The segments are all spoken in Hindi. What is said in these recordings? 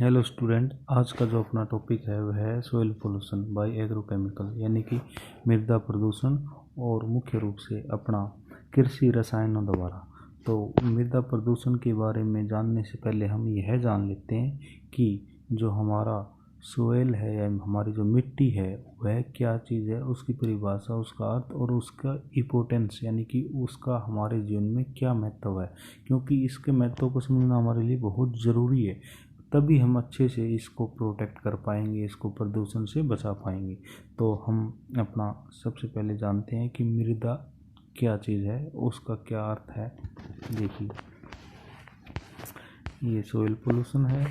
हेलो स्टूडेंट, आज का जो अपना टॉपिक है वह है सोइल पोल्यूशन बाय एग्रोकेमिकल यानी कि मृदा प्रदूषण और मुख्य रूप से अपना कृषि रसायनों द्वारा। तो मृदा प्रदूषण के बारे में जानने से पहले हम यह जान लेते हैं कि जो हमारा सोइल है या हमारी जो मिट्टी है वह क्या चीज़ है, उसकी परिभाषा, उसका अर्थ और उसका इम्पोर्टेंस यानी कि उसका हमारे जीवन में क्या महत्व है, क्योंकि इसके महत्व को समझना हमारे लिए बहुत ज़रूरी है। तभी हम अच्छे से इसको प्रोटेक्ट कर पाएंगे, इसको प्रदूषण से बचा पाएंगे। तो हम अपना सबसे पहले जानते हैं कि मृदा क्या चीज़ है, उसका क्या अर्थ है। देखिए, ये सोइल पोल्यूशन है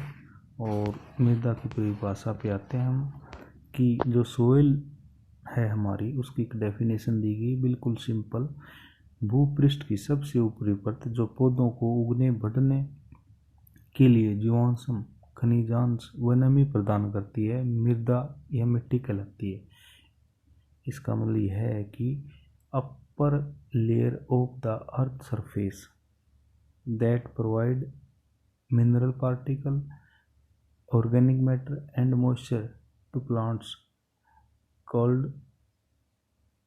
और मृदा की परिभाषा पे आते हैं हम कि जो सोइल है हमारी, उसकी एक डेफिनेशन दी गई बिल्कुल सिंपल। भूपृष्ठ की सबसे ऊपरी परत जो पौधों को उगने बढ़ने के लिए जीवांश, खनिजांश व नमी प्रदान करती है, मृदा या मिट्टी कहलाती है। इसका मतलब यह है कि upper layer of the earth surface that provide mineral particle, organic matter and moisture to plants called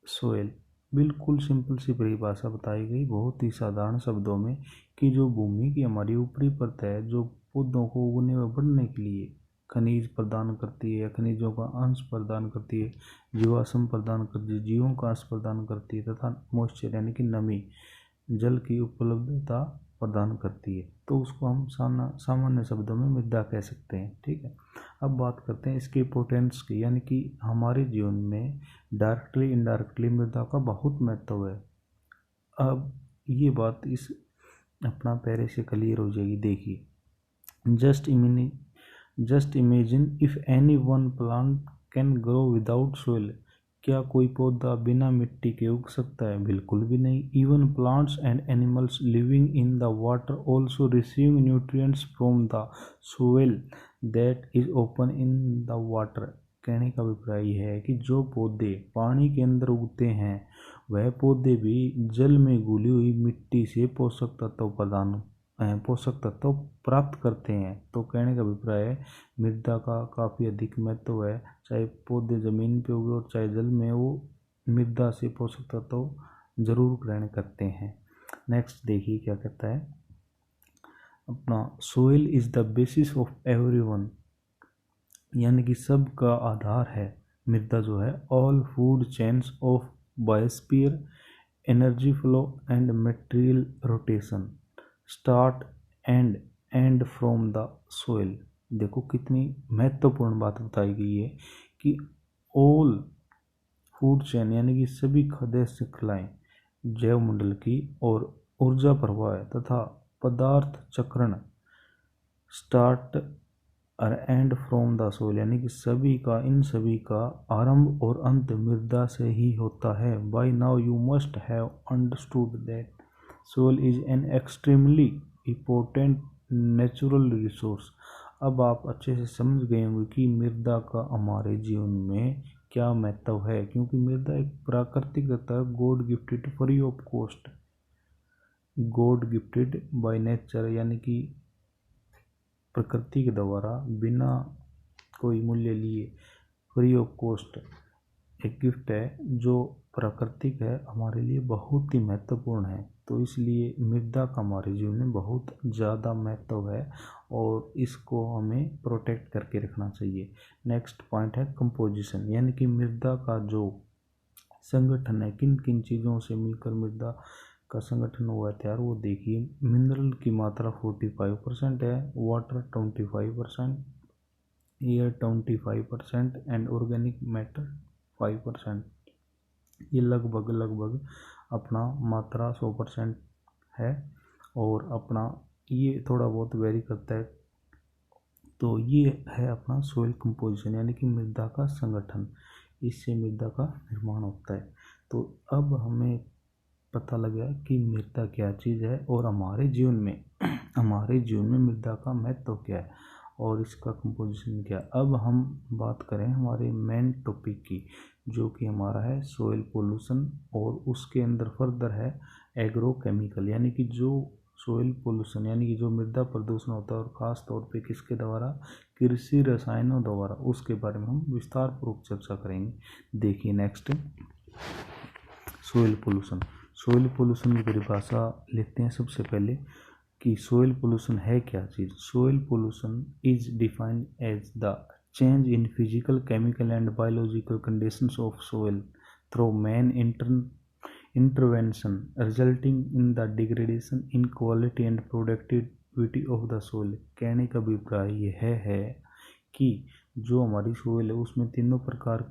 soil. बिल्कुल सिंपल सी परिभाषा बताई गई बहुत ही साधारण शब्दों में कि जो भूमि की हमारी ऊपरी परत है, जो पौधों को उगने व बढ़ने के लिए खनिज प्रदान करती है या खनिजों का अंश प्रदान करती है, जीवाश्म प्रदान करती है, जीवों का अंश प्रदान करती है, तथा मॉइस्चर यानी कि नमी, जल की उपलब्धता प्रदान करती है। तो उसको हम सामान्य शब्दों में मृदा कह सकते हैं। ठीक है, अब बात करते हैं इसके इम्पोर्टेंस की, यानी कि हमारे जीवन में डायरेक्टली इनडायरेक्टली मृदा का बहुत महत्व है। अब ये बात इस अपना पहले से क्लियर हो जाएगी। देखिए, just imagine if any one plant can grow without soil. क्या कोई पौधा बिना मिट्टी के उग सकता है? बिल्कुल भी नहीं। Even plants and animals living in the water also receive nutrients from the soil that is open in the water. कहने का अभिप्राय यह है कि जो पौधे पानी के अंदर उगते हैं वह पौधे भी जल में घुली हुई मिट्टी से पोषक तत्व प्राप्त करते हैं। तो कहने का अभिप्राय है मृदा का काफ़ी अधिक महत्व है, चाहे पौधे जमीन पे उगे और चाहे जल में, वो मृदा से पोषक तत्व जरूर ग्रहण करते हैं। नेक्स्ट देखिए क्या कहता है अपना, soil is the basis of everyone, यानी कि सब का आधार है मृदा जो है। All food chains of biosphere, energy flow and material rotation start and and from the soil. देखो कितनी महत्वपूर्ण बात बताई गई है कि ऑल फूड चेन यानी कि सभी खाद्य श्रृंखलाएं जैव मंडल की और ऊर्जा प्रवाह तथा पदार्थ चक्रण स्टार्ट और एंड फ्रॉम द सोइल, यानी कि इन सभी का आरंभ और अंत मृदा से ही होता है। By now you must have understood that soil is an extremely important natural resource. अब आप अच्छे से समझ गए होंगे कि मृदा का हमारे जीवन में क्या महत्व है, क्योंकि मृदा एक प्राकृतिक तथा God gifted free of cost, God gifted by nature, यानी कि प्रकृति के द्वारा बिना कोई मूल्य लिए फ्री ऑफ कॉस्ट एक गिफ्ट है जो प्राकृतिक है, हमारे लिए बहुत ही महत्वपूर्ण है। तो इसलिए मृदा का हमारे जीवन में बहुत ज़्यादा महत्व है और इसको हमें प्रोटेक्ट करके रखना चाहिए। नेक्स्ट पॉइंट है कंपोजिशन, यानी कि मृदा का जो संगठन है, किन किन चीज़ों से मिलकर मृदा का संगठन हुआ है तैयार, वो देखिए। मिनरल की मात्रा 45% है, water 25%, air 25% and organic matter 5%। ये लगभग अपना मात्रा 100% है और अपना ये थोड़ा बहुत वेरी करता है। तो ये है अपना सोइल कंपोजिशन, यानी कि मृदा का संगठन, इससे मृदा का निर्माण होता है। तो अब हमें पता लगा कि मृदा क्या चीज़ है और हमारे जीवन में मृदा का महत्व क्या है और इसका कंपोजिशन क्या है। अब हम बात करें हमारे मेन टॉपिक की, जो कि हमारा है सोइल पोल्यूशन, और उसके अंदर फर्दर है एग्रोकेमिकल, यानी कि जो सोइल पोल्यूशन यानी कि जो मृदा प्रदूषण होता है और ख़ास तौर पे किसके द्वारा, कृषि रसायनों द्वारा, उसके बारे में हम विस्तार पूर्वक चर्चा करेंगे। देखिए next, soil pollution. Soil pollution की परिभाषा लेते हैं सबसे पहले कि सोइल पोल्यूशन है क्या चीज़। Soil pollution is defined as the change in physical, chemical and biological conditions of soil through man intervention resulting in the degradation in quality and productivity of the soil। कहने का अभिप्राय यह है कि जो हमारी सोइल है उसमें तीनों प्रकार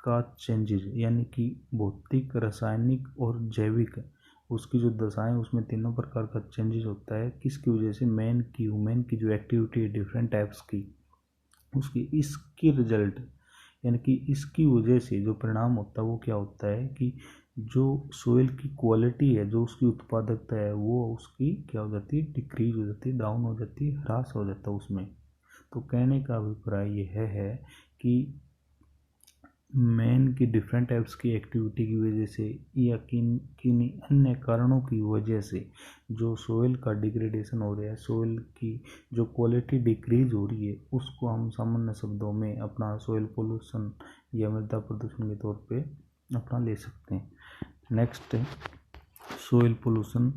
का चेंजेस यानी कि भौतिक, रासायनिक और जैविक, उसकी जो दशाएं उसमें तीनों प्रकार का चेंजेस होता है। किसकी वजह से, मैन की, ह्यूमन की जो एक्टिविटी है डिफरेंट टाइप्स की, उसकी इसकी रिजल्ट यानी कि इसकी वजह से जो परिणाम होता है वो क्या होता है कि जो सोइल की क्वालिटी है, जो उसकी उत्पादकता है, वो उसकी क्या हो जाती है, डिक्रीज हो जाती है, डाउन हो जाती है, ह्रास हो जाता है उसमें। तो कहने का अभिप्राय यह है कि मैन की डिफरेंट टाइप्स की एक्टिविटी की वजह से या किन अन्य कारणों की वजह से जो सोइल का डिग्रेडेशन हो रहा है, सोइल की जो क्वालिटी डिक्रीज हो रही है, उसको हम सामान्य शब्दों में अपना सोइल पोल्यूशन या मृदा प्रदूषण के तौर पे अपना ले सकते हैं। नेक्स्ट, सोइल पोल्यूशन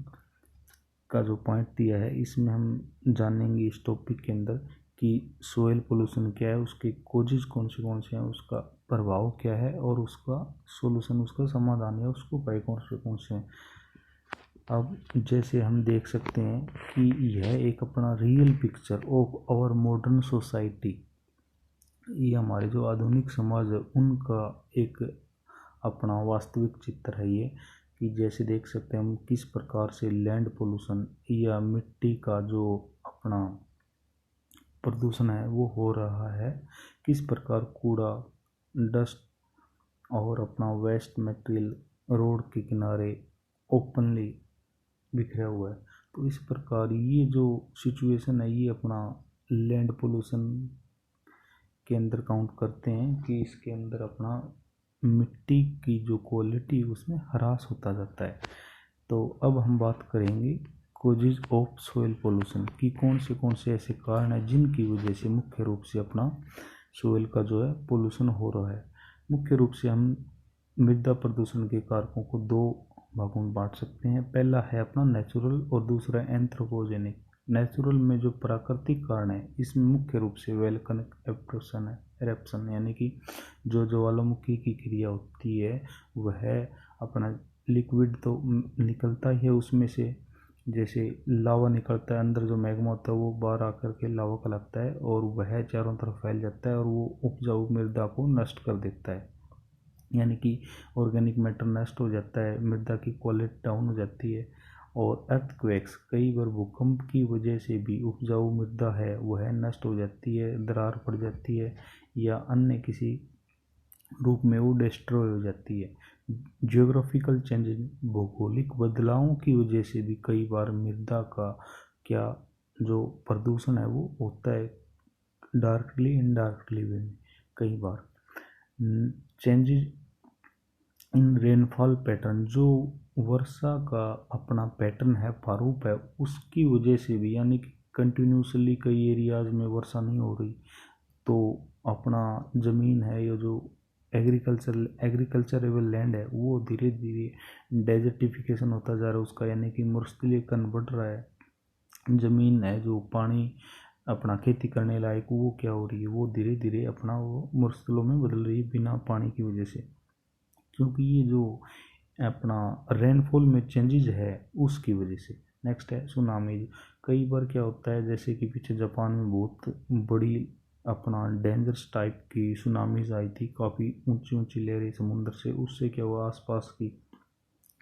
का जो पॉइंट दिया है इसमें हम जानेंगे इस टॉपिक के अंदर कि सोइल पोल्यूशन क्या है, उसके कोजेज कौन से हैं, उसका प्रभाव क्या है और उसका सोल्यूशन, उसका समाधान या उसको उपाय कौन से हैं। अब जैसे हम देख सकते हैं कि यह एक अपना real picture of our modern society, ये हमारे जो आधुनिक समाज है उनका एक अपना वास्तविक चित्र है ये, कि जैसे देख सकते हैं हम किस प्रकार से लैंड पोल्यूशन या मिट्टी का जो अपना प्रदूषण है वो हो रहा है, किस प्रकार कूड़ा, डस्ट और अपना वेस्ट मटेरियल रोड के किनारे ओपनली बिखरा हुआ है। तो इस प्रकार ये जो सिचुएशन है ये अपना लैंड पोल्यूशन के अंदर काउंट करते हैं कि इसके अंदर अपना मिट्टी की जो क्वालिटी उसमें ह्रास होता जाता है। तो अब हम बात करेंगे कोजेज ऑफ सोइल पोल्यूशन की कौन से ऐसे कारण हैं जिनकी वजह से मुख्य रूप से अपना सोइल का जो है पोल्यूशन हो रहा है। मुख्य रूप से हम मृदा प्रदूषण के कारकों को दो भागों में बांट सकते हैं। पहला है अपना नेचुरल और दूसरा एंथ्रोपोजेनिक। नेचुरल में जो प्राकृतिक कारण है इसमें मुख्य रूप से वोल्केनिक एरप्शन यानी कि जो ज्वालामुखी की क्रिया होती है वह अपना लिक्विड तो निकलता ही है उसमें से, जैसे लावा निकलता है, अंदर जो मैग्मा होता है वो बाहर आकर के लावा कहलाता है और वह चारों तरफ फैल जाता है और वो उपजाऊ मृदा को नष्ट कर देता है, यानी कि ऑर्गेनिक मैटर नष्ट हो जाता है, मृदा की क्वालिटी डाउन हो जाती है। और अर्थक्वेक्स, कई बार भूकंप की वजह से भी उपजाऊ मृदा है वह नष्ट हो जाती है, दरार पड़ जाती है या अन्य किसी रूप में वो डिस्ट्रॉय हो जाती है। जियोग्राफिकल चेंजेस, भौगोलिक बदलावों की वजह से भी कई बार मृदा का क्या जो प्रदूषण है वो होता है, डायरेक्टली इनडायरेक्टली वे में। कई बार चेंजेस इन रेनफॉल पैटर्न, जो वर्षा का अपना पैटर्न है, प्रारूप है, उसकी वजह से भी, यानी कि कंटिन्यूसली कई एरियाज में वर्षा नहीं हो रही तो अपना ज़मीन है या जो एग्रीकल्चरेबल लैंड है वो धीरे धीरे डेजर्टिफिकेशन होता जा रहा है उसका, यानी कि मरुस्थलीकरण बढ़ रहा है। ज़मीन है जो पानी अपना खेती करने लायक वो क्या हो रही है, वो धीरे धीरे अपना वो मरुस्थलों में बदल रही है बिना पानी की वजह से, क्योंकि ये जो अपना रेनफॉल में चेंजेस है उसकी वजह से। नेक्स्ट है सुनामी। कई बार क्या होता है, जैसे कि पीछे जापान में बहुत बड़ी अपना डेंजरस टाइप की सुनामीज आई थी, काफ़ी ऊंची ऊंची लहरें समुद्र से, उससे क्या हुआ आसपास की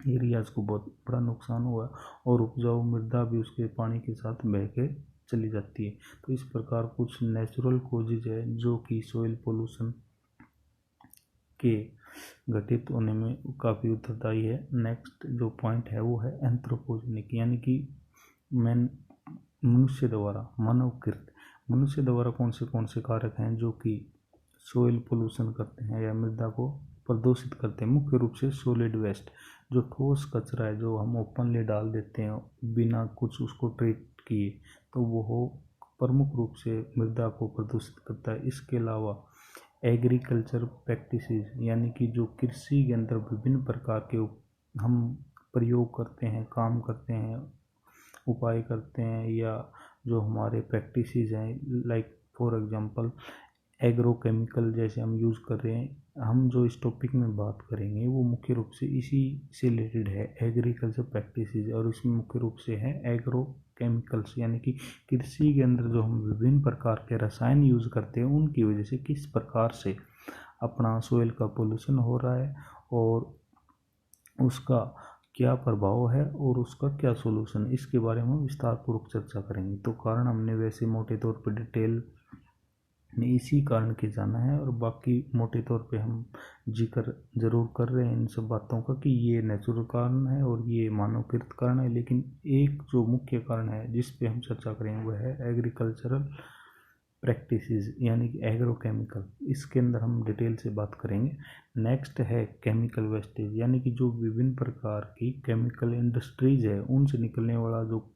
एरियाज को बहुत बड़ा नुकसान हुआ और उपजाऊ मृदा भी उसके पानी के साथ बह के चली जाती है। तो इस प्रकार कुछ नेचुरल कोजेज है जो कि सोइल पोल्यूशन के घटित होने में काफ़ी उत्तरदायी है। नेक्स्ट जो पॉइंट है वो है एंथ्रोपोजेनिक, यानी कि मनुष्य द्वारा, मानवकृत, मनुष्य द्वारा कौन से कारक हैं जो कि सोइल पोल्यूशन करते हैं या मृदा को प्रदूषित करते हैं। मुख्य रूप से सॉलिड वेस्ट, जो ठोस कचरा है जो हम ओपनली डाल देते हैं बिना कुछ उसको ट्रीट किए, तो वो प्रमुख रूप से मृदा को प्रदूषित करता है। इसके अलावा एग्रीकल्चर प्रैक्टिसेस, यानी कि जो कृषि के अंदर विभिन्न प्रकार के हम प्रयोग करते हैं, काम करते हैं, उपाय करते हैं, या जो हमारे प्रैक्टिसेस हैं, लाइक फॉर एग्जांपल एग्रोकेमिकल जैसे हम यूज़ कर रहे हैं। हम जो इस टॉपिक में बात करेंगे वो मुख्य रूप से इसी से रिलेटेड है, एग्रीकल्चर प्रैक्टिसेस, और इसमें मुख्य रूप से है एग्रो केमिकल्स, यानी कि कृषि के अंदर जो हम विभिन्न प्रकार के रसायन यूज़ करते हैं उनकी वजह से किस प्रकार से अपना सोइल का पोल्यूशन हो रहा है और उसका क्या प्रभाव है और उसका क्या सोल्यूशन, इसके बारे में विस्तार पूर्वक चर्चा करेंगे। तो कारण हमने वैसे मोटे तौर पर डिटेल में इसी कारण के जाना है, और बाकी मोटे तौर पे हम जिक्र जरूर कर रहे हैं इन सब बातों का कि ये नेचुरल कारण है और ये मानवकृत कारण है। लेकिन एक जो मुख्य कारण है जिस पे हम चर्चा करेंगे वह है एग्रीकल्चरल प्रैक्टिसेस, यानी कि एग्रोकेमिकल। इसके अंदर हम डिटेल से बात करेंगे। नेक्स्ट है केमिकल वेस्टेज, यानी कि जो विभिन्न प्रकार की केमिकल इंडस्ट्रीज है उनसे निकलने वाला जो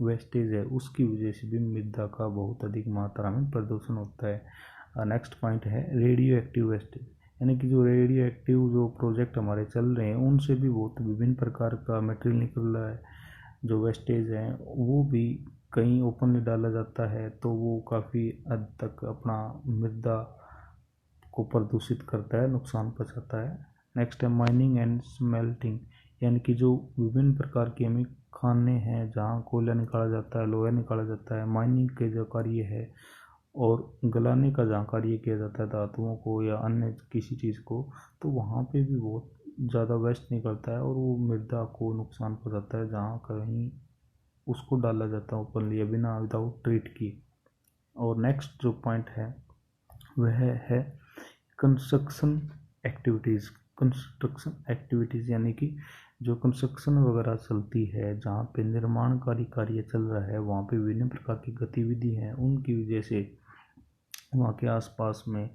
वेस्टेज है उसकी वजह से भी मृदा का बहुत अधिक मात्रा में प्रदूषण होता है। नेक्स्ट पॉइंट है रेडियो एक्टिव वेस्टेज, यानी कि जो रेडियो एक्टिव जो प्रोजेक्ट हमारे चल रहे हैं उनसे भी बहुत विभिन्न प्रकार का मटेरियल निकल रहा है। जो वेस्टेज है वो भी कहीं ओपनली डाला जाता है तो वो काफ़ी हद तक अपना मृदा को प्रदूषित करता है, नुकसान पहुंचाता है। नेक्स्ट है माइनिंग एंड स्मेल्टिंग, यानी कि जो विभिन्न प्रकार के हमें खाने हैं जहाँ कोयला निकाला जाता है, लोहा निकाला जाता है, माइनिंग के जो कार्य है और गलाने का जहाँ कार्य किया जाता है धातुओं को या अन्य किसी चीज़ को, तो वहाँ पे भी बहुत ज़्यादा वेस्ट निकलता है और वो मृदा को नुकसान पहुँचाता है जहाँ कहीं उसको डाला जाता है ओपनली बिना विदाउट ट्रीट किए। और नेक्स्ट जो पॉइंट है वह है कंस्ट्रक्शन एक्टिविटीज़, यानी कि जो कंस्ट्रक्शन वगैरह चलती है जहाँ पे निर्माणकारी कार्य चल रहा है वहाँ पे विभिन्न प्रकार की गतिविधि हैं, उनकी वजह से वहाँ के आसपास में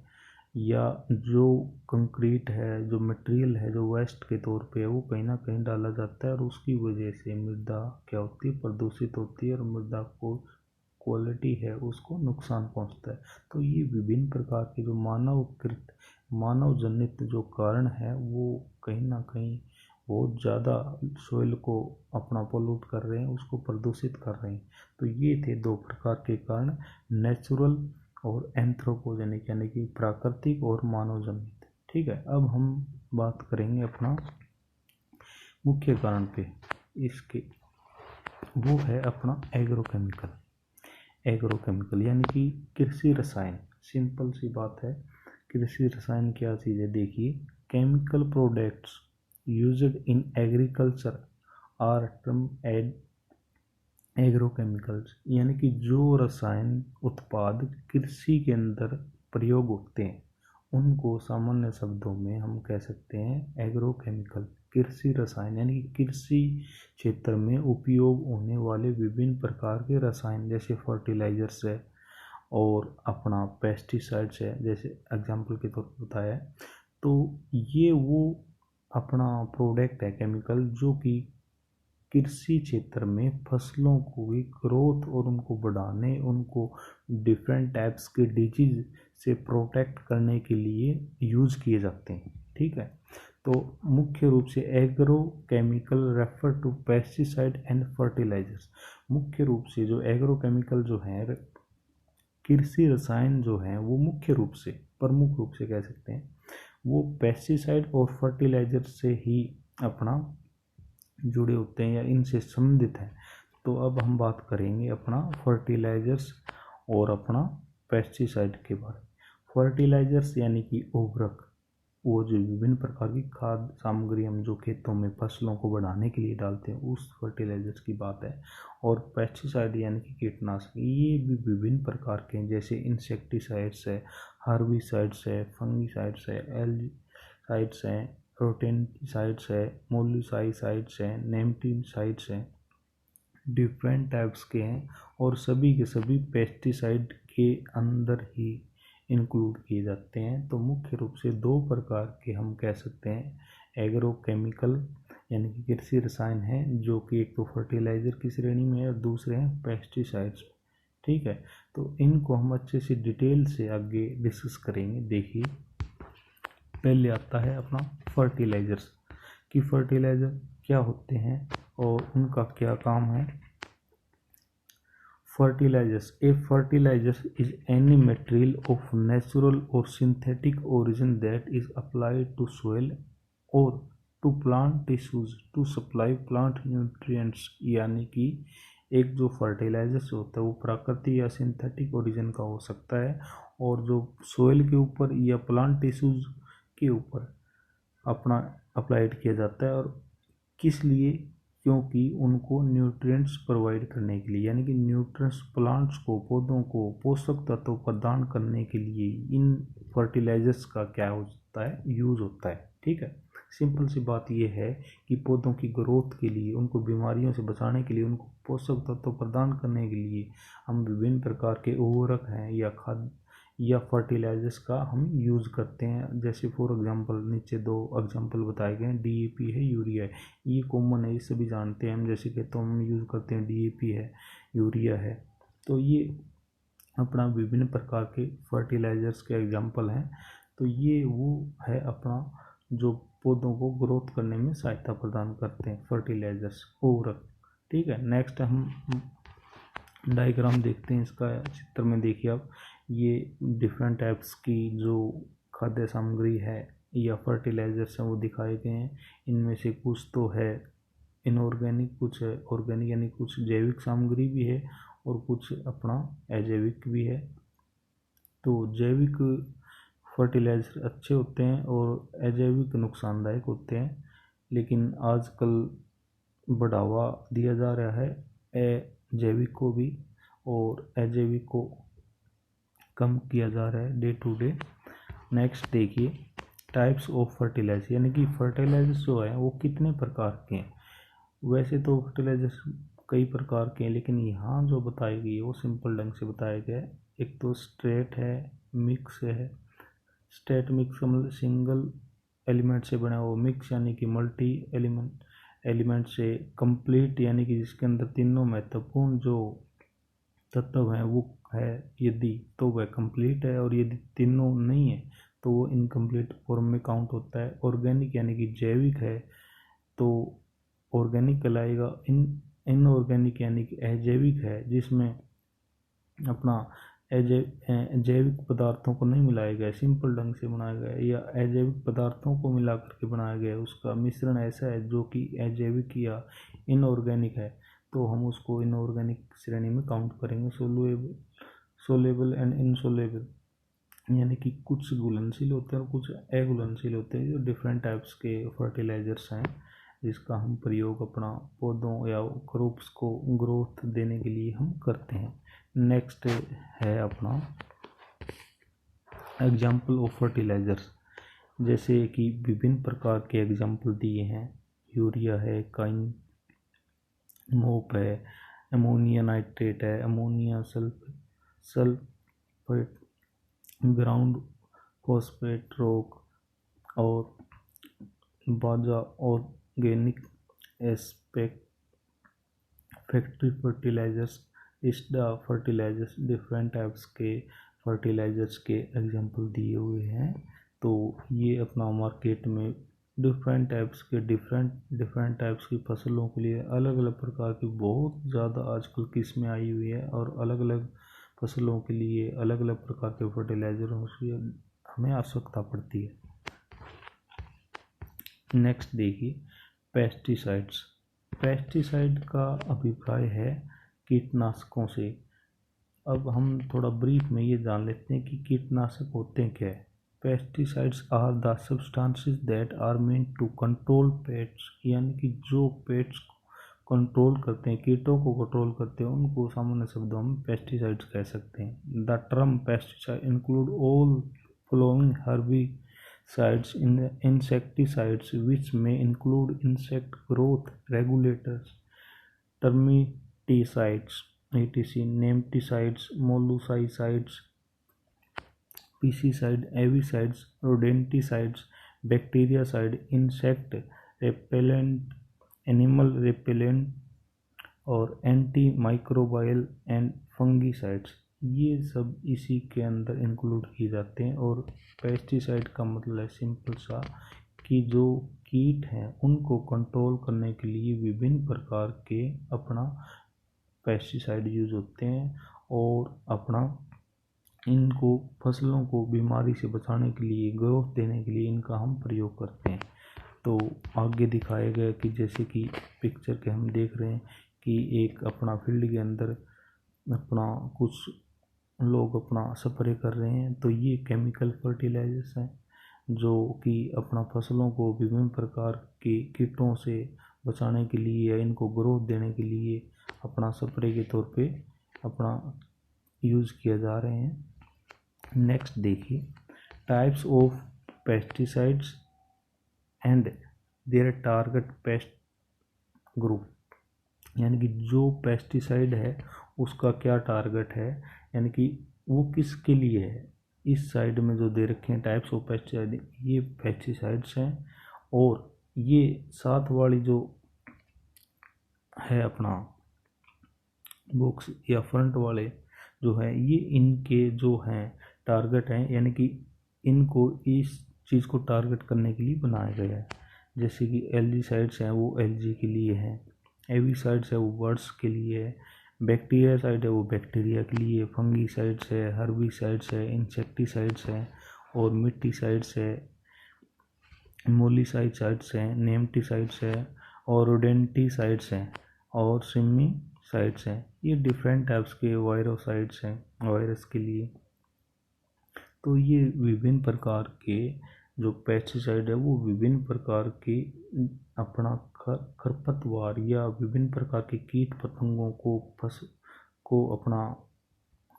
या जो कंक्रीट है, जो मटेरियल है, जो वेस्ट के तौर पे है, वो कहीं ना कहीं डाला जाता है और उसकी वजह से मृदा क्या होती है, प्रदूषित होती है और मृदा को क्वालिटी है उसको नुकसान पहुंचता है। तो ये विभिन्न प्रकार के जो मानव जनित जो कारण है वो कहीं ना कहीं बहुत ज़्यादा सोइल को अपना पोल्यूट कर रहे हैं, उसको प्रदूषित कर रहे हैं। तो ये थे दो प्रकार के कारण, नेचुरल और एंथ्रोपोजेनिक, यानी कि प्राकृतिक और मानव जनित। ठीक है, अब हम बात करेंगे अपना मुख्य कारण पे इसके, वो है अपना एग्रोकेमिकल यानी कि कृषि रसायन। सिंपल सी बात है, कृषि रसायन क्या चीज़ है, देखिए chemical products used in agriculture are term agrochemicals, यानी कि जो रसायन उत्पाद कृषि के अंदर प्रयोग होते हैं उनको सामान्य शब्दों में हम कह सकते हैं एग्रोकेमिकल, कृषि रसायन। यानी कि कृषि क्षेत्र में उपयोग होने वाले विभिन्न प्रकार के रसायन, जैसे फर्टिलाइजर्स है और अपना पेस्टिसाइड्स है, जैसे एग्जाम्पल के तौर पर बताया है। तो ये वो अपना प्रोडक्ट है केमिकल जो कि कृषि क्षेत्र में फसलों को भी ग्रोथ और उनको बढ़ाने, उनको डिफरेंट टाइप्स के डिजीज से प्रोटेक्ट करने के लिए यूज किए जाते हैं। ठीक है, तो मुख्य रूप से agrochemical refer to pesticide and fertilisers. मुख्य रूप से जो एग्रो केमिकल जो है, कृषि रसायन जो हैं, वो मुख्य रूप से प्रमुख रूप से कह सकते हैं वो पेस्टिसाइड और फर्टिलाइजर से ही अपना जुड़े होते हैं या इनसे संबंधित हैं। तो अब हम बात करेंगे अपना फर्टिलाइजर्स और अपना पेस्टिसाइड के बारे में। फर्टिलाइजर्स यानी कि उर्वरक, वो जो विभिन्न प्रकार की खाद्य सामग्री हम जो खेतों में फसलों को बढ़ाने के लिए डालते हैं उस फर्टिलाइजर्स की बात है। और पेस्टिसाइड यानी कि कीटनाशक, ये भी विभिन्न प्रकार के हैं, जैसे इंसेक्टिसाइड्स है, हर्बिसाइड्स है, फंगिसाइड्स है, एल्जीसाइड्स हैं, रोडेंटिसाइड्स है, मोलुसाइसाइड्स हैं, नेमेटिसाइड्स हैं, डिफरेंट टाइप्स के हैं और सभी के सभी पेस्टिसाइड के अंदर ही इंक्लूड किए जाते हैं। तो मुख्य रूप से दो प्रकार के हम कह सकते हैं एग्रोकेमिकल यानी कि कृषि रसायन है, जो कि एक तो फर्टिलाइज़र की श्रेणी में है और दूसरे हैं पेस्टिसाइड्स। ठीक है, तो इनको हम अच्छे से डिटेल से आगे डिस्कस करेंगे। देखिए, पहले आता है अपना फर्टिलाइजर्स कि फर्टिलाइज़र क्या होते हैं और उनका क्या काम है। Fertilizers. A fertilizer is any material of natural or synthetic origin that is applied to soil or to plant tissues to supply plant nutrients। यानी कि एक जो फर्टिलाइजर्स होता है वो प्राकृतिक या सिंथेटिक ओरिजिन का हो सकता है और जो सोइल के ऊपर या प्लांट टिश्यूज के ऊपर अपना अप्लाइड किया जाता है। और किस लिए? क्योंकि उनको न्यूट्रिएंट्स प्रोवाइड करने के लिए, यानी कि न्यूट्रिएंट्स प्लांट्स को, पौधों को पोषक तत्व प्रदान करने के लिए इन फर्टिलाइजर्स का क्या होता है, यूज़ होता है। ठीक है, सिंपल सी बात यह है कि पौधों की ग्रोथ के लिए, उनको बीमारियों से बचाने के लिए, उनको पोषक तत्व प्रदान करने के लिए हम विभिन्न प्रकार के उर्वरक हैं या खाद या फर्टिलाइजर्स का हम यूज़ करते हैं। जैसे फॉर एग्जांपल नीचे दो एग्जांपल बताए गए हैं, डीएपी है, यूरिया है। ये कॉमन है, ये सभी जानते हैं हम। जैसे कि तो हम यूज़ करते हैं डीएपी है, यूरिया है। तो ये अपना विभिन्न प्रकार के फर्टिलाइजर्स के एग्जांपल हैं। तो ये वो है अपना जो पौधों को ग्रोथ करने में सहायता प्रदान करते हैं, फर्टिलाइजर्स, उर्वरक। ठीक है, नेक्स्ट हम डायग्राम देखते हैं इसका। चित्र में देखिए आप, ये डिफरेंट टाइप्स की जो खाद्य सामग्री है या फर्टिलाइजर्स हैं वो दिखाए गए हैं। इनमें से कुछ तो है इनऑर्गेनिक, कुछ है ऑर्गेनिक, यानी कुछ जैविक सामग्री भी है और कुछ अपना अजैविक भी है। तो जैविक फर्टिलाइजर अच्छे होते हैं और अजैविक नुकसानदायक होते हैं, लेकिन आजकल बढ़ावा दिया जा रहा है जैविक को भी और अजैविक को कम किया जा रहा है डे टू डे। नेक्स्ट देखिए, टाइप्स ऑफ फर्टिलाइजर, यानी कि फर्टिलाइजर्स जो है वो कितने प्रकार के हैं। वैसे तो फर्टिलाइजर्स कई प्रकार के हैं, लेकिन यहाँ जो बताई गई है वो सिंपल ढंग से बताया गया है। एक तो स्ट्रेट है, मिक्स है। स्ट्रेट मिक्स मतलब सिंगल एलिमेंट से बना हुआ, मिक्स यानी कि मल्टी एलिमेंट से, कंप्लीट यानी कि जिसके अंदर तीनों महत्वपूर्ण जो तत्व हैं वो है यदि, तो वह कंप्लीट है, और यदि तीनों नहीं है तो वो इनकम्प्लीट फॉर्म में काउंट होता है। ऑर्गेनिक यानी कि जैविक है तो ऑर्गेनिक कहलाएगा। इनऑर्गेनिक यानी कि अजैविक है, जिसमें अपना जैविक पदार्थों को नहीं मिलाया गया, सिंपल ढंग से बनाया गया है, या अजैविक पदार्थों को मिला करके बनाया गया है, उसका मिश्रण ऐसा है जो कि अजैविक या इनऑर्गेनिक है, तो हम उसको इनऑर्गेनिक श्रेणी में काउंट करेंगे। सोलेबल एंड इनसोलेबल, यानी कि कुछ घुलनशील होते हैं और कुछ अघुलनशील होते हैं। जो डिफरेंट टाइप्स के फर्टिलाइजर्स हैं जिसका हम प्रयोग अपना पौधों या क्रॉप्स को ग्रोथ देने के लिए हम करते हैं। नेक्स्ट है अपना एग्जाम्पल ऑफ फर्टिलाइजर्स, जैसे कि विभिन्न प्रकार के एग्जाम्पल दिए हैं। यूरिया है, काइन मोप है, अमोनिया नाइट्रेट है, ammonia sulphate, ground phosphate rock और बाजा ऑर्गेनिक एस्पेक्ट फैक्ट्री फर्टिलाइजर्स, स्डा फर्टिलाइजर्स। डिफरेंट टाइप्स के फर्टिलाइजर्स के एग्जांपल दिए हुए हैं। तो ये अपना मार्केट में डिफरेंट टाइप्स की फसलों के लिए अलग अलग प्रकार की बहुत ज़्यादा आजकल किस्में आई हुई है, और अलग अलग फसलों के लिए अलग अलग प्रकार के फर्टिलाइजरों की हमें आवश्यकता पड़ती है। नेक्स्ट देखिए, पेस्टिसाइड्स। पेस्टिसाइड का अभिप्राय है कीटनाशकों से। अब हम थोड़ा ब्रीफ में ये जान लेते हैं कि कीटनाशक होते हैं क्या है। Pesticides are the substances that are meant to control pests, यानी कि जो पेट्स कंट्रोल करते हैं, कीटों को कंट्रोल करते हैं, उनको सामान्य शब्दों में पेस्टिसाइड्स कह सकते हैं। The term pesticide include all following herbicides, insecticides which may include insect growth regulators, termiticides, etc., nematicides, molluscicides, pesticide, avicides, rodenticides, bactericide, insect repellent, animal repellent और एंटी माइक्रोबायल एंड फंगीसाइड्स, ये सब इसी के अंदर इंक्लूड किए जाते हैं। और पेस्टिसाइड का मतलब है सिंपल सा कि जो कीट हैं उनको कंट्रोल करने के लिए विभिन्न प्रकार के अपना पेस्टिसाइड यूज होते हैं और अपना इनको फसलों को बीमारी से बचाने के लिए, ग्रोथ देने के लिए इनका हम प्रयोग करते हैं। तो आगे दिखाया गया कि जैसे कि पिक्चर के हम देख रहे हैं कि एक अपना फील्ड के अंदर अपना कुछ लोग अपना स्प्रे कर रहे हैं। तो ये केमिकल फर्टिलाइजर्स हैं जो कि अपना फसलों को विभिन्न प्रकार के कीटों से बचाने के लिए या इनको ग्रोथ देने के लिए अपना स्प्रे के तौर पे अपना यूज़ किया जा रहे हैं। नेक्स्ट देखिए, types of pesticides and their target paste group, यानी कि जो पेस्टिसाइड है उसका क्या टारगेट है, यानी कि वो किसके लिए है। इस साइड में जो दे रखे हैं टाइप्स ऑफ पेस्टिसाइड, ये पेस्टिसाइड्स हैं। और ये साथ वाली जो है अपना बॉक्स या फ्रंट वाले जो है, ये इनके जो हैं टारगेट हैं, यानी कि इनको इस चीज़ को टारगेट करने के लिए बनाया गया है। जैसे कि एल्जीसाइड्स हैं वो एलजी के लिए हैं, एविसाइड्स है वो बर्ड्स के लिए है, बैक्टीरियासाइड है वो बैक्टीरिया के लिए, फंगीसाइड्स है, हर्बिसाइड्स है, इंसेक्टिसाइड्स है और मिट्टीसाइड्स है, मोलिसाइड्स हैं, नेमटिसाइड्स है और रोडेंटिसाइड्स हैं और सिमिसाइड्स हैं। ये डिफरेंट टाइप्स के वायरोसाइड्स हैं वायरस के लिए। तो ये विभिन्न प्रकार के जो पेस्टिसाइड है वो विभिन्न प्रकार के अपना खरपतवार या विभिन्न प्रकार के कीट पतंगों को अपना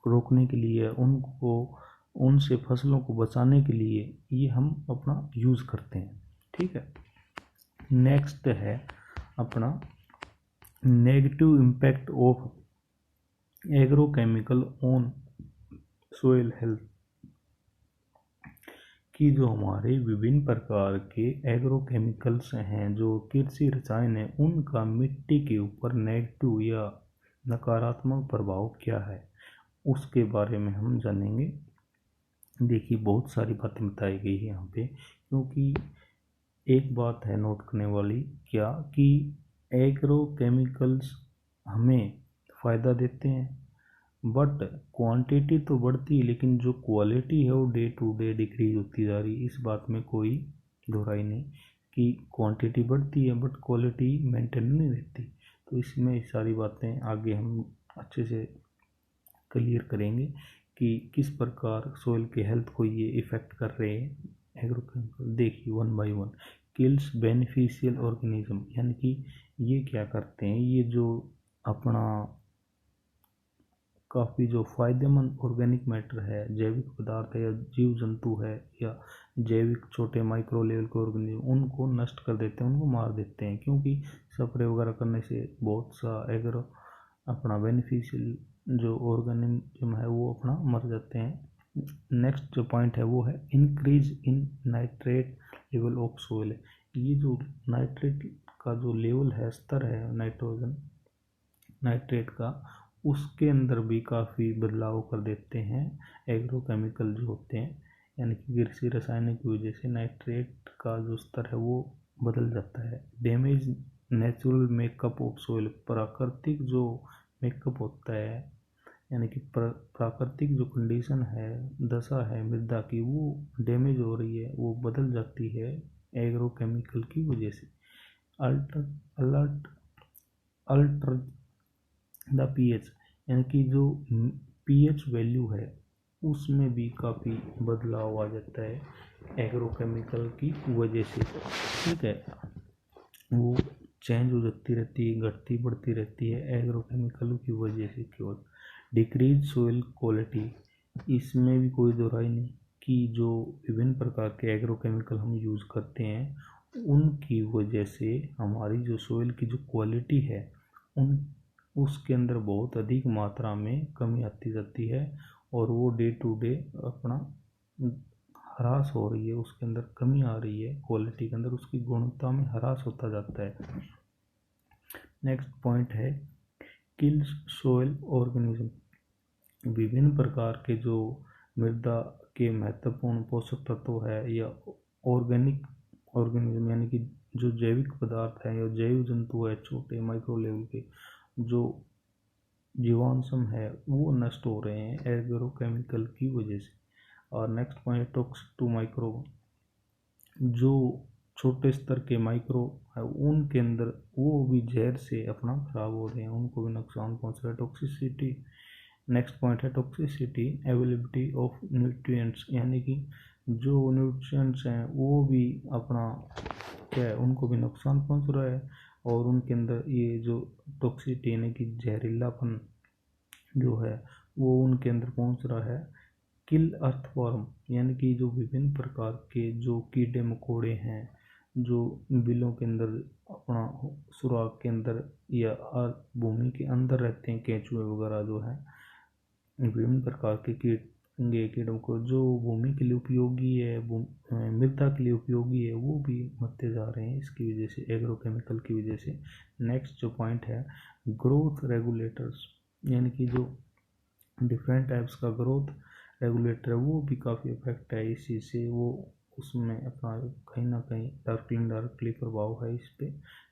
रोकने के लिए, उनको उनसे फसलों को बचाने के लिए ये हम अपना यूज़ करते हैं। ठीक है। नेक्स्ट है अपना negative impact of agrochemical on soil health, कि जो हमारे विभिन्न प्रकार के एग्रोकेमिकल्स हैं, जो कृषि रसायन हैं, उनका मिट्टी के ऊपर नेगेटिव या नकारात्मक प्रभाव क्या है, उसके बारे में हम जानेंगे। देखिए बहुत सारी बातें बताई गई है यहाँ पे, क्योंकि एक बात है नोट करने वाली, क्या कि एग्रोकेमिकल्स हमें फ़ायदा देते हैं, बट क्वांटिटी तो बढ़ती है लेकिन जो क्वालिटी है वो डे टू डे डिक्रीज होती जा रही है। इस बात में कोई दोहराई नहीं कि क्वांटिटी बढ़ती है बट क्वालिटी मेंटेन नहीं रहती। तो इसमें सारी बातें आगे हम अच्छे से क्लियर करेंगे कि किस प्रकार सोइल के हेल्थ को ये इफ़ेक्ट कर रहे हैं एग्रोकेमिकल। देखिए one by one, kills beneficial organism, यानी कि ये क्या करते हैं, ये जो अपना काफ़ी जो फायदेमंद ऑर्गेनिक मैटर है, जैविक पदार्थ है या जीव जंतु है या जैविक छोटे माइक्रो लेवल के ऑर्गेनिज्म, उनको नष्ट कर देते हैं, उनको मार देते हैं। क्योंकि स्प्रे वगैरह करने से बहुत सा एग्रो अपना बेनिफिशियल जो ऑर्गेनिज्म है वो अपना मर जाते हैं। नेक्स्ट जो पॉइंट है वो है increase in nitrate level of soil. ये जो नाइट्रेट का जो लेवल है, स्तर है नाइट्रोजन नाइट्रेट का, उसके अंदर भी काफ़ी बदलाव कर देते हैं एग्रोकेमिकल जो होते हैं। यानी कि कृषि रसायन की वजह से नाइट्रेट का जो स्तर है वो बदल जाता है। Damage natural makeup of soil, प्राकृतिक जो मेकअप होता है, यानी कि प्राकृतिक जो कंडीशन है, दशा है मृदा की, वो डैमेज हो रही है, वो बदल जाती है एग्रोकेमिकल की वजह से। अल्टर द पीएच, यानी कि जो पीएच वैल्यू है उसमें भी काफ़ी बदलाव आ जाता है एग्रोकेमिकल की वजह से। ठीक है, वो चेंज हो जाती रहती है, घटती बढ़ती रहती है एग्रोकेमिकल की वजह से केवल। डिक्रीज सोइल क्वालिटी, इसमें भी कोई दोहराई नहीं कि जो विभिन्न प्रकार के एग्रोकेमिकल हम यूज़ करते हैं उनकी वजह से हमारी जो सोइल की जो क्वालिटी है उसके अंदर बहुत अधिक मात्रा में कमी आती जाती है और वो डे टू डे अपना ह्रास हो रही है, उसके अंदर कमी आ रही है, क्वालिटी के अंदर उसकी गुणवत्ता में ह्रास होता जाता है। नेक्स्ट पॉइंट है किल्स सॉइल ऑर्गेनिज्म। विभिन्न प्रकार के जो मृदा के महत्वपूर्ण पोषक तत्व है या ऑर्गेनिक ऑर्गेनिज्म यानी कि जो जैविक पदार्थ है या जैव जंतु है, छोटे माइक्रो लेवल के जो जीवांशम है वो नष्ट हो रहे हैं एग्रोकेमिकल की वजह से। और next point toxic to micro, जो छोटे स्तर के माइक्रो है उनके अंदर वो भी जहर से अपना खराब हो रहे हैं, उनको भी नुकसान पहुंच रहा है। टॉक्सिसिटी, नेक्स्ट पॉइंट है टॉक्सिसिटी अवेलेबिलिटी ऑफ न्यूट्रिएंट्स, यानी कि जो न्यूट्रिएंट्स हैं वो भी अपना क्या है, उनको भी नुकसान पहुंच रहा है और उनके अंदर ये जो टॉक्सिसिटी यानी कि जहरीलापन जो है वो उनके अंदर पहुंच रहा है। किल अर्थवर्म, यानी कि जो विभिन्न प्रकार के जो कीड़े मकोड़े हैं जो बिलों के अंदर अपना सुराख के अंदर या भूमि के अंदर रहते हैं, केंचुए वगैरह जो है विभिन्न प्रकार के कीड़ों को जो भूमि के लिए उपयोगी है, मृदा के लिए उपयोगी है, वो भी मरते जा रहे हैं इसकी वजह से, एग्रोकेमिकल की वजह से। नेक्स्ट जो पॉइंट है ग्रोथ रेगुलेटर्स, यानी कि जो डिफरेंट टाइप्स का ग्रोथ रेगुलेटर है वो भी काफ़ी इफेक्ट है इस चीज़ से, वो उसमें अपना कहीं ना कहीं डायरेक्टली प्रभाव है इस पे।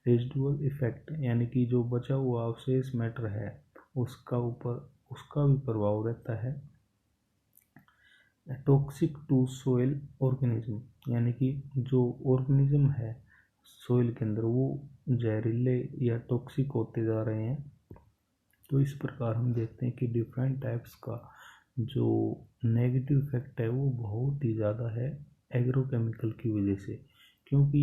रेजिडुअल इफेक्ट, यानी कि जो बचा हुआ अवशेष मैटर है उसका ऊपर उसका भी प्रभाव रहता है। टॉक्सिक टू सोइल ऑर्गेनिज्म, यानी कि जो ऑर्गेनिज्म है सोइल के अंदर वो जहरीले या टॉक्सिक होते जा रहे हैं। तो इस प्रकार हम देखते हैं कि डिफरेंट टाइप्स का जो नेगेटिव इफेक्ट है वो बहुत ही ज़्यादा है एग्रोकेमिकल की वजह से, क्योंकि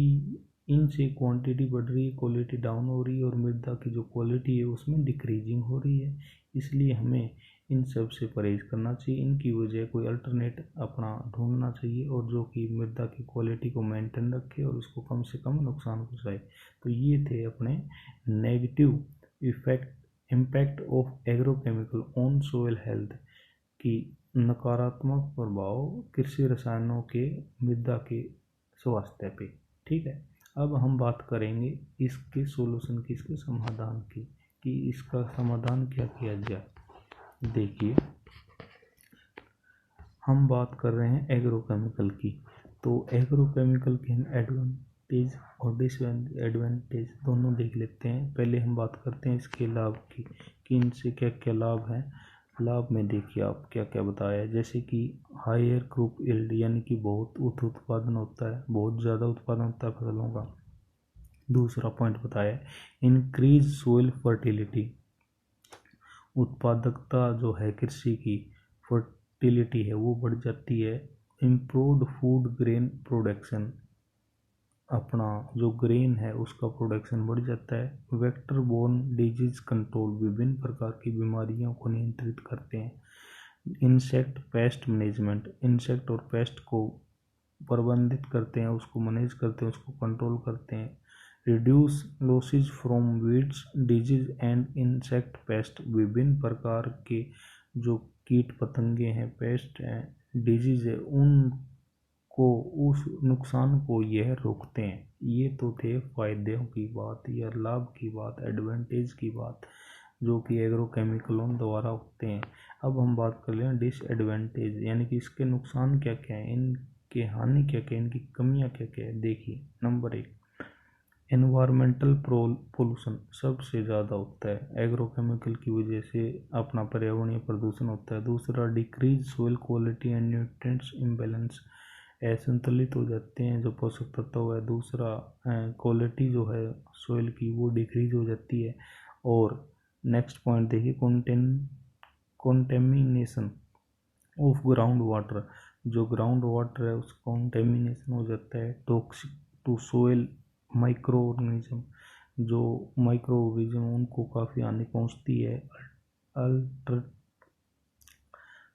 इनसे क्वांटिटी बढ़ रही है, क्वालिटी डाउन हो रही है और मृदा की जो क्वालिटी है उसमें डिक्रीजिंग हो रही है। इसलिए हमें इन सब से परहेज करना चाहिए, इनकी वजह कोई अल्टरनेट अपना ढूंढना चाहिए और जो कि मृदा की क्वालिटी को मेंटेन रखे और उसको कम से कम नुकसान पहुँचाए। तो ये थे अपने negative impact of agrochemical on soil health की नकारात्मक प्रभाव कृषि रसायनों के मृदा के स्वास्थ्य पे। ठीक है, अब हम बात करेंगे इसके सोल्यूशन की, इसके समाधान की, कि इसका समाधान क्या किया जाए। देखिए हम बात कर रहे हैं एग्रोकेमिकल की, तो एग्रोकेमिकल के हम एडवांटेज और डिसएडवांटेज दोनों देख लेते हैं। पहले हम बात करते हैं इसके लाभ की कि इनसे क्या क्या लाभ हैं। लाभ में देखिए आप क्या क्या बताया है, जैसे कि हायर क्रॉप यील्ड, यानी कि बहुत उत्पादन होता है, बहुत ज़्यादा उत्पादन होता है फसलों का। दूसरा पॉइंट बताया है इंक्रीज सोइल फर्टिलिटी, उत्पादकता जो है कृषि की, फर्टिलिटी है वो बढ़ जाती है। इम्प्रूव्ड फूड ग्रेन प्रोडक्शन, अपना जो ग्रेन है उसका प्रोडक्शन बढ़ जाता है। वेक्टर बोर्न डिजीज कंट्रोल, विभिन्न प्रकार की बीमारियों को नियंत्रित करते हैं। इंसेक्ट पेस्ट मैनेजमेंट, इंसेक्ट और पेस्ट को प्रबंधित करते हैं, उसको मैनेज करते हैं, उसको कंट्रोल करते हैं। Reduce losses from weeds disease and insect pest, विभिन्न प्रकार के जो कीट पतंगे हैं, पेस्ट हैं, डिजीज है, उनको उस नुकसान को यह रोकते हैं। ये तो थे फायदों की बात या लाभ की बात, एडवांटेज की बात जो कि एग्रोकेमिकलों द्वारा होते हैं। अब हम बात कर लें डिसएडवांटेज, यानी कि इसके नुकसान क्या क्या है, इनके हानि क्या क्या है, इनकी कमियां क्या क्या है। देखिए नंबर 1 एनवायरमेंटल पोल्यूशन सबसे ज़्यादा होता है, एग्रोकेमिकल की वजह से अपना पर्यावरणीय प्रदूषण होता है। दूसरा decrease soil quality and nutrients imbalance, असंतुलित हो जाते हैं जो पोषक तत्व है। दूसरा क्वालिटी जो है सोइल की वो डिक्रीज हो जाती है। और नेक्स्ट पॉइंट देखिए कॉन्टेमिनेशन ऑफ ग्राउंड वाटर, जो ग्राउंड वाटर है उसका कॉन्टेमिनेशन हो जाता है। Toxic to soil microorganism, जो माइक्रो ऑर्गेनिज्म उनको काफ़ी हानि पहुंचती है। अल्टर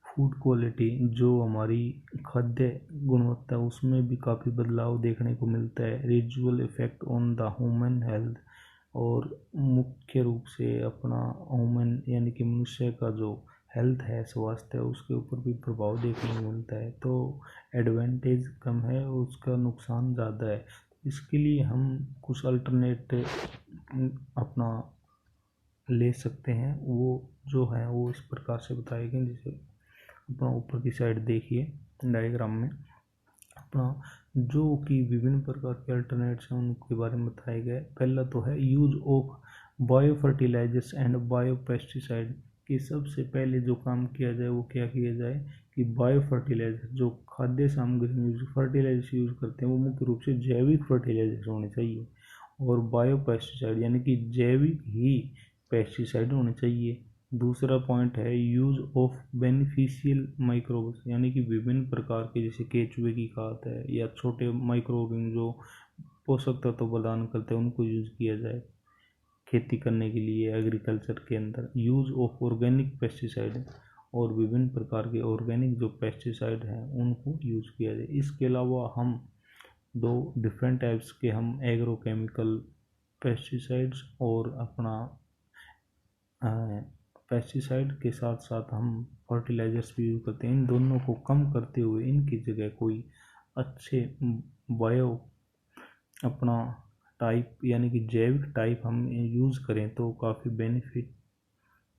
फूड क्वालिटी, जो हमारी खाद्य गुणवत्ता उसमें भी काफ़ी बदलाव देखने को मिलता है। Residual effect on the human health, और मुख्य रूप से अपना ह्यूमन यानी कि मनुष्य का जो हेल्थ है, स्वास्थ्य है, उसके ऊपर भी प्रभाव देखने को मिलता है। तो एडवांटेज कम है, उसका नुकसान ज़्यादा है। इसके लिए हम कुछ अल्टरनेट अपना ले सकते हैं। वो जो है वो इस प्रकार से बताए गए, जैसे अपना ऊपर की साइड देखिए डायग्राम में, अपना जो कि विभिन्न प्रकार के अल्टरनेट्स हैं उनके बारे में बताया गया है। पहला तो है use of biofertilisers and biopesticide, कि सबसे पहले जो काम किया जाए वो क्या किया जाए कि बायो फर्टिलाइजर, जो खाद्य सामग्री में फर्टिलाइजर यूज करते हैं वो मुख्य रूप से जैविक फर्टिलाइजर होने चाहिए, और बायो पेस्टिसाइड यानी कि जैविक ही पेस्टिसाइड होने चाहिए। दूसरा पॉइंट है यूज ऑफ बेनिफिशियल माइक्रोब्स, यानी कि विभिन्न प्रकार के जैसे केचुए की खाद है या छोटे माइक्रोब जो पोषक तत्व प्रदान करते हैं उनको यूज किया जाए खेती करने के लिए एग्रीकल्चर के अंदर। यूज ऑफ ऑर्गेनिक पेस्टिसाइड, और विभिन्न प्रकार के ऑर्गेनिक जो पेस्टिसाइड हैं उनको यूज किया जाए। इसके अलावा हम दो डिफरेंट टाइप्स के हम एग्रोकेमिकल पेस्टिसाइड्स और अपना पेस्टिसाइड के साथ साथ हम फर्टिलाइजर्स भी यूज करते हैं। इन दोनों को कम करते हुए इनकी जगह कोई अच्छे बायो अपना टाइप यानी कि जैविक टाइप हम यूज़ करें तो काफ़ी बेनिफिट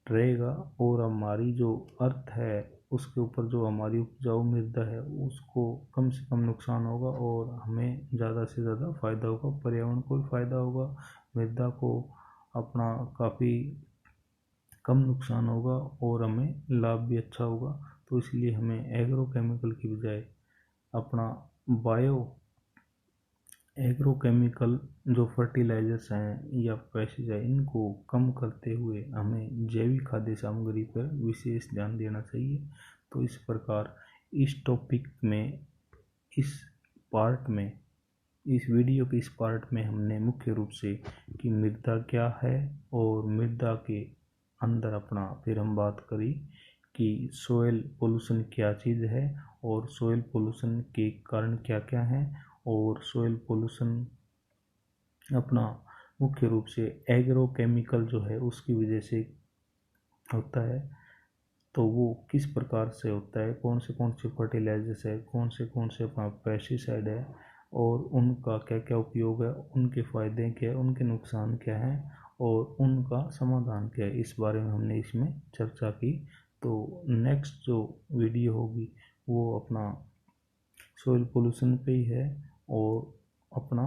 रहेगा, और हमारी जो अर्थ है उसके ऊपर जो हमारी उपजाऊ मृदा है उसको कम से कम नुकसान होगा और हमें ज़्यादा से ज़्यादा फ़ायदा होगा, पर्यावरण को भी फ़ायदा होगा, मृदा को अपना काफ़ी कम नुकसान होगा और हमें लाभ भी अच्छा होगा। तो इसलिए हमें एग्रोकेमिकल की बजाय अपना बायो एग्रोकेमिकल जो फर्टिलाइजर्स हैं या पेस्टिसाइड इनको कम करते हुए हमें जैविक खाद्य सामग्री पर विशेष ध्यान देना चाहिए। तो इस प्रकार इस टॉपिक में इस पार्ट में इस वीडियो के इस पार्ट में हमने मुख्य रूप से कि मृदा क्या है और मृदा के अंदर अपना फिर हम बात करी कि सोयल पोल्यूशन क्या चीज़ है और सोयल पोल्यूशन के कारण क्या क्या हैं, और सोयल पोल्यूशन अपना मुख्य रूप से एग्रोकेमिकल जो है उसकी वजह से होता है। तो वो किस प्रकार से होता है, कौन से फर्टिलाइजर्स है, कौन से अपना पेस्टिसाइड है और उनका क्या क्या उपयोग है, उनके फ़ायदे क्या है, उनके नुकसान क्या हैं और उनका समाधान क्या है, इस बारे में हमने इसमें चर्चा की। तो नेक्स्ट जो वीडियो होगी वो अपना सोइल पोल्यूशन पे ही है और अपना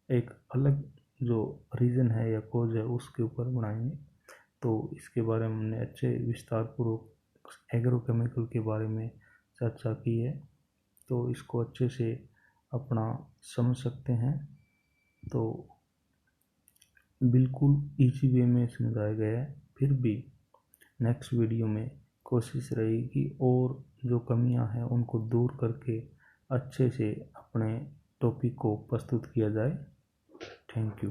एक अलग जो रीज़न है या कोज है उसके ऊपर बनाएंगे। तो इसके बारे में हमने अच्छे विस्तार पूर्वक एग्रोकेमिकल के बारे में चर्चा की है, तो इसको अच्छे से अपना समझ सकते हैं। तो बिल्कुल इजी वे में समझाया गया है, फिर भी नेक्स्ट वीडियो में कोशिश रहेगी और जो कमियां हैं उनको दूर करके अच्छे से अपने टॉपिक को प्रस्तुत किया जाए। Thank you.